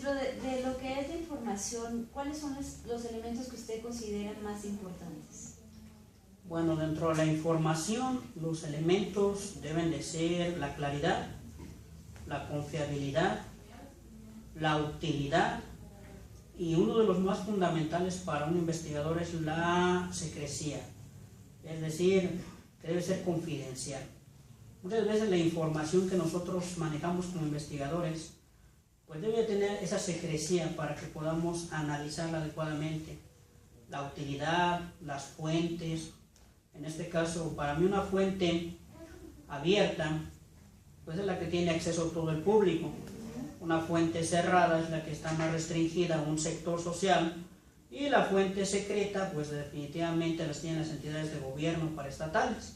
Dentro de lo que es la información, ¿cuáles son los elementos que usted considera más importantes? Bueno, dentro de la información, los elementos deben de ser la claridad, la confiabilidad, la utilidad, y uno de los más fundamentales para un investigador es la secrecía, es decir, que debe ser confidencial. Muchas veces la información que nosotros manejamos como investigadores pues debe tener esa secrecía para que podamos analizarla adecuadamente. La utilidad, las fuentes, en este caso para mí una fuente abierta pues es la que tiene acceso a todo el público. Una fuente cerrada es la que está más restringida a un sector social, y la fuente secreta pues definitivamente las tienen las entidades de gobierno paraestatales.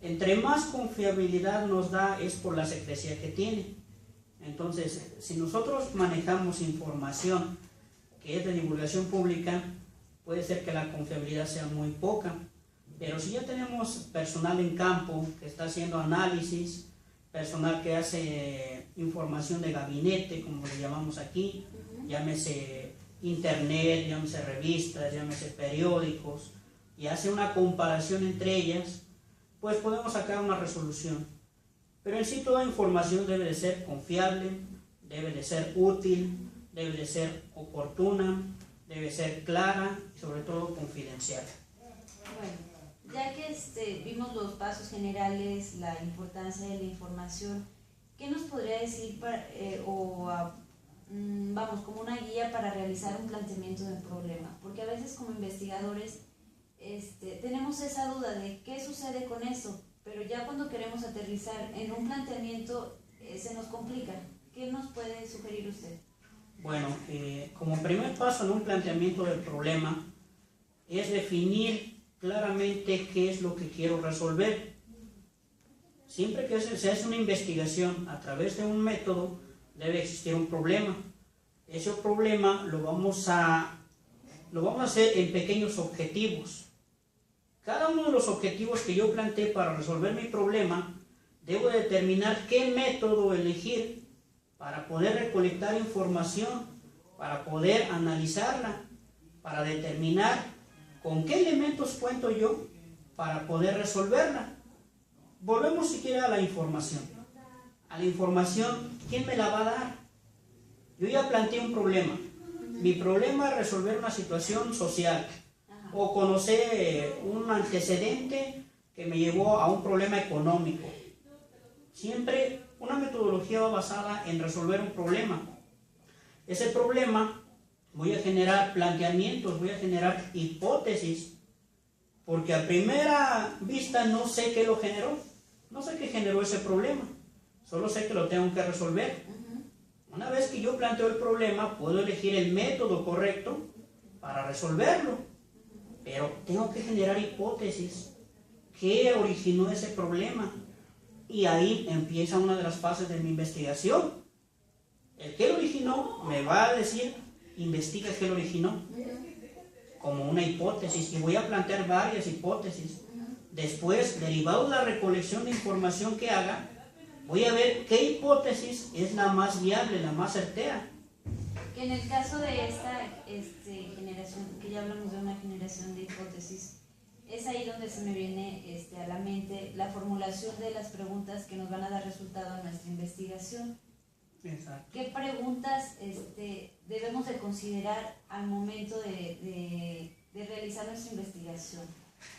Entre más confiabilidad nos da es por la secrecía que tiene. Entonces, si nosotros manejamos información que es de divulgación pública, puede ser que la confiabilidad sea muy poca, pero si ya tenemos personal en campo que está haciendo análisis, personal que hace información de gabinete, como le llamamos aquí, llámese internet, llámese revistas, llámese periódicos, y hace una comparación entre ellas, pues podemos sacar una resolución. Pero en sí toda información debe de ser confiable, debe de ser útil, debe de ser oportuna, debe ser clara y sobre todo confidencial. Bueno, ya que vimos los pasos generales, la importancia de la información, ¿qué nos podría decir vamos, como una guía para realizar un planteamiento del problema? Porque a veces como investigadores tenemos esa duda de qué sucede con esto, pero ya cuando queremos aterrizar en un planteamiento se nos complica. ¿Qué nos puede sugerir usted? Bueno, como primer paso en un planteamiento del problema es definir claramente qué es lo que quiero resolver. Siempre que se hace una investigación a través de un método, debe existir un problema. Ese problema lo vamos a hacer en pequeños objetivos. Cada uno de los objetivos que yo planteé para resolver mi problema, debo determinar qué método elegir para poder recolectar información, para poder analizarla, para determinar con qué elementos cuento yo para poder resolverla. Volvemos siquiera a la información. A la información, ¿quién me la va a dar? Yo ya planteé un problema. Mi problema es resolver una situación social o conocer un antecedente que me llevó a un problema económico. Siempre una metodología va basada en resolver un problema. Ese problema voy a generar planteamientos, voy a generar hipótesis, porque a primera vista no sé qué lo generó, no sé qué generó ese problema, solo sé que lo tengo que resolver. Una vez que yo planteo el problema, puedo elegir el método correcto para resolverlo, pero tengo que generar hipótesis. ¿Qué originó ese problema? Y ahí empieza una de las fases de mi investigación. El que lo originó me va a decir, investiga qué lo originó, como una hipótesis, y voy a plantear varias hipótesis. Después, derivado de la recolección de información que haga, voy a ver qué hipótesis es la más viable, la más certera. Que en el caso de esta generación, que ya hablamos de una generación de hipótesis, es ahí donde se me viene a la mente la formulación de las preguntas que nos van a dar resultado a nuestra investigación. Exacto. ¿Qué preguntas debemos de considerar al momento de realizar nuestra investigación?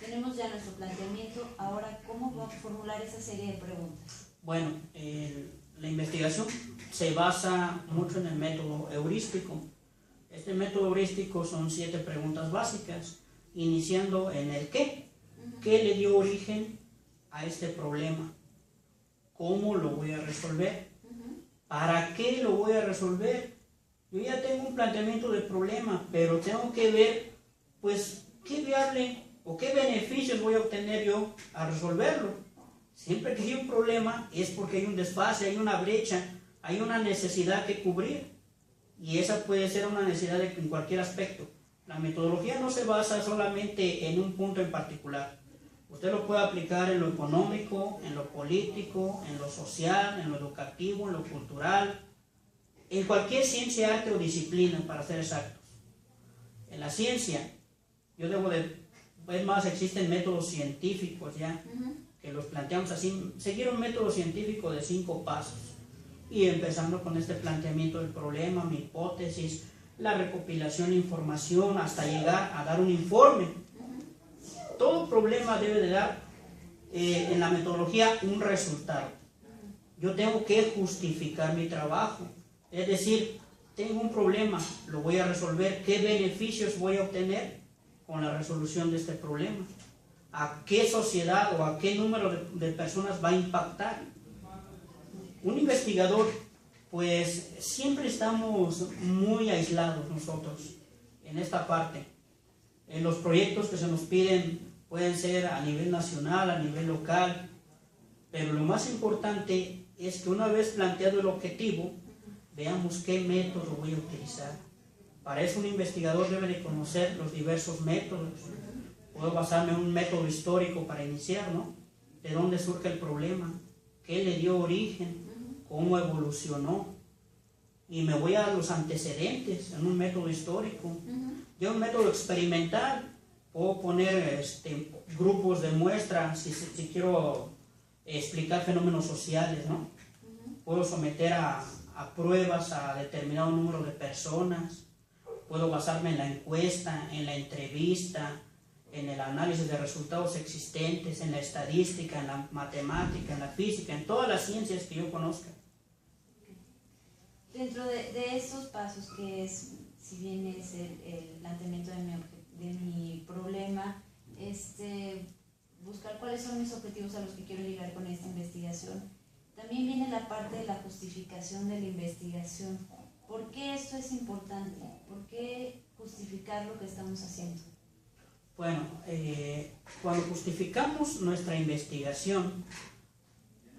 Tenemos ya nuestro planteamiento, ahora ¿cómo vamos a formular esa serie de preguntas? Bueno, la investigación se basa mucho en el método heurístico. Este método heurístico son 7 preguntas básicas, iniciando en el qué. ¿Qué le dio origen a este problema? ¿Cómo lo voy a resolver? ¿Para qué lo voy a resolver? Yo ya tengo un planteamiento de problema, pero tengo que ver, pues, qué viable o qué beneficios voy a obtener yo a resolverlo. Siempre que hay un problema es porque hay un desfase, hay una brecha, hay una necesidad que cubrir. Y esa puede ser una necesidad en cualquier aspecto. La metodología no se basa solamente en un punto en particular. Usted lo puede aplicar en lo económico, en lo político, en lo social, en lo educativo, en lo cultural. en cualquier ciencia, arte o disciplina, para ser exactos. En la ciencia, es más, existen métodos científicos ya, que los planteamos así, seguir un método científico de 5 pasos, y empezando con este planteamiento del problema, mi hipótesis, la recopilación de información, hasta llegar a dar un informe. Todo problema debe de dar, en la metodología, un resultado. Yo tengo que justificar mi trabajo, es decir, tengo un problema, lo voy a resolver, ¿qué beneficios voy a obtener con la resolución de este problema? ¿A qué sociedad o a qué número de personas va a impactar? Un investigador, pues siempre estamos muy aislados nosotros en esta parte. En los proyectos que se nos piden pueden ser a nivel nacional, a nivel local, pero lo más importante es que una vez planteado el objetivo, veamos qué método voy a utilizar. Para eso un investigador debe de conocer los diversos métodos. Puedo basarme en un método histórico para iniciar, ¿no? ¿De dónde surge el problema? ¿Qué le dio origen? ¿Cómo evolucionó? Y me voy a los antecedentes en un método histórico. Yo un método experimental, puedo poner grupos de muestra si quiero explicar fenómenos sociales, ¿no? Puedo someter a pruebas a determinado número de personas, puedo basarme en la encuesta, en la entrevista, en el análisis de resultados existentes, en la estadística, en la matemática, en la física, en todas las ciencias que yo conozca. Dentro de estos pasos, que es, si bien es el planteamiento de mi problema, buscar cuáles son mis objetivos a los que quiero llegar con esta investigación, también viene la parte de la justificación de la investigación. ¿Por qué esto es importante? ¿Por qué justificar lo que estamos haciendo? Bueno, cuando justificamos nuestra investigación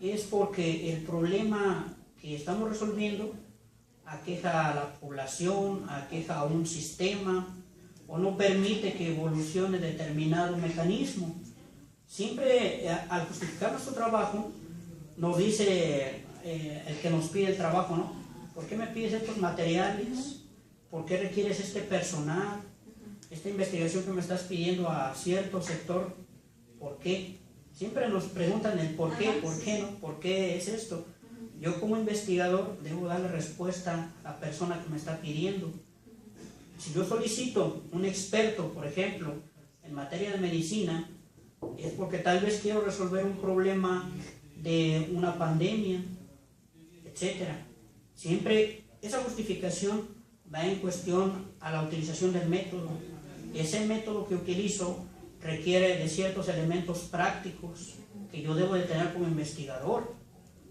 es porque el problema que estamos resolviendo aqueja a la población, aqueja a un sistema o no permite que evolucione determinado mecanismo. Siempre al justificar nuestro trabajo nos dice el que nos pide el trabajo, ¿no? ¿Por qué me pides estos materiales? ¿Por qué requieres este personal? Esta investigación que me estás pidiendo a cierto sector, ¿por qué? Siempre nos preguntan el por qué, ¿por qué no? ¿Por qué es esto? Yo como investigador debo darle respuesta a la persona que me está pidiendo. Si yo solicito un experto, por ejemplo, en materia de medicina, es porque tal vez quiero resolver un problema de una pandemia, etc. Siempre esa justificación va en cuestión a la utilización del método. Ese método que utilizo requiere de ciertos elementos prácticos que yo debo de tener como investigador.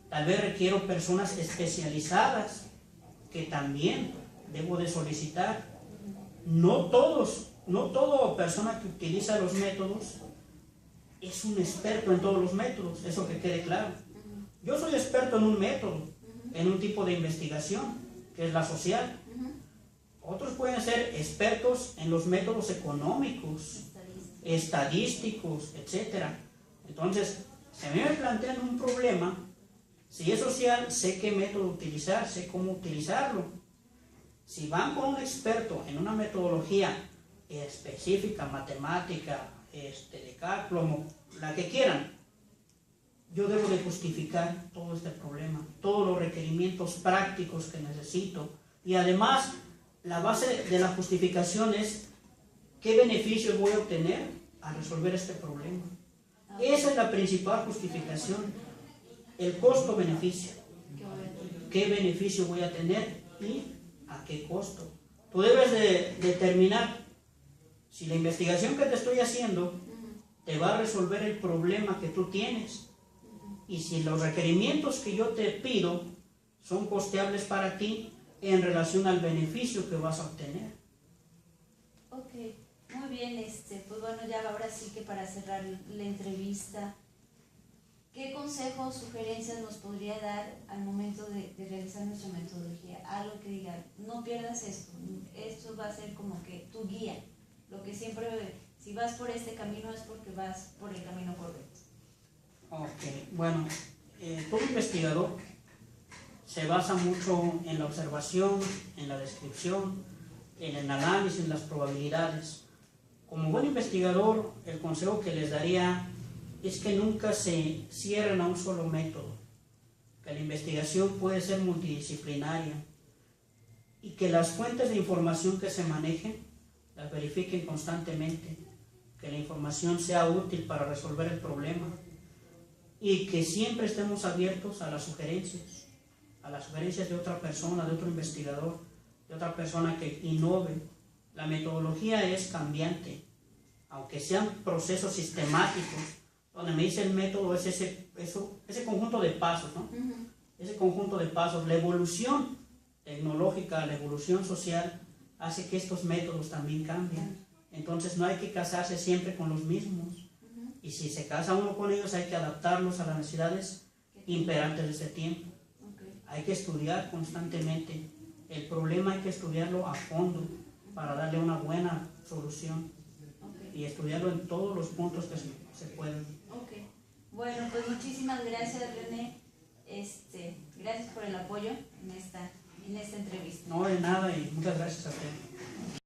Tal vez requiero personas especializadas que también debo de solicitar. No toda persona que utiliza los métodos es un experto en todos los métodos, eso que quede claro. Yo soy experto en un método, en un tipo de investigación, que es la social. Otros pueden ser expertos en los métodos económicos, estadísticos, etc. Entonces, si a mí me plantean un problema, si es social, sé qué método utilizar, sé cómo utilizarlo. Si van con un experto en una metodología específica, matemática, de cálculo, la que quieran, yo debo de justificar todo este problema, todos los requerimientos prácticos que necesito. Y además, la base de la justificación es qué beneficios voy a obtener al resolver este problema. Esa es la principal justificación, el costo-beneficio. ¿Qué beneficio voy a tener y a qué costo? Tú debes de determinar si la investigación que te estoy haciendo te va a resolver el problema que tú tienes y si los requerimientos que yo te pido son costeables para ti en relación al beneficio que vas a obtener. Ok, muy bien, pues bueno, ya ahora sí que para cerrar la entrevista, ¿qué consejos, sugerencias nos podría dar al momento de realizar nuestra metodología? Algo que diga, no pierdas esto va a ser como que tu guía, lo que siempre, si vas por este camino es porque vas por el camino correcto. Ok, bueno, todo investigador se basa mucho en la observación, en la descripción, en el análisis, en las probabilidades. Como buen investigador, el consejo que les daría es que nunca se cierren a un solo método, que la investigación puede ser multidisciplinaria y que las fuentes de información que se manejen las verifiquen constantemente, que la información sea útil para resolver el problema y que siempre estemos abiertos a las sugerencias de otra persona, de otro investigador, de otra persona que innove. La metodología es cambiante, aunque sean procesos sistemáticos, donde me dice el método es ese conjunto de pasos, ¿no? Ese conjunto de pasos. La evolución tecnológica, la evolución social hace que estos métodos también cambien. Entonces no hay que casarse siempre con los mismos. Y si se casa uno con ellos, hay que adaptarlos a las necesidades imperantes de ese tiempo. Hay que estudiar constantemente. El problema hay que estudiarlo a fondo para darle una buena solución. Y estudiarlo en todos los puntos que se pueden. Bueno, pues muchísimas gracias, René. Gracias por el apoyo en esta entrevista. No, de nada, y muchas gracias a ti.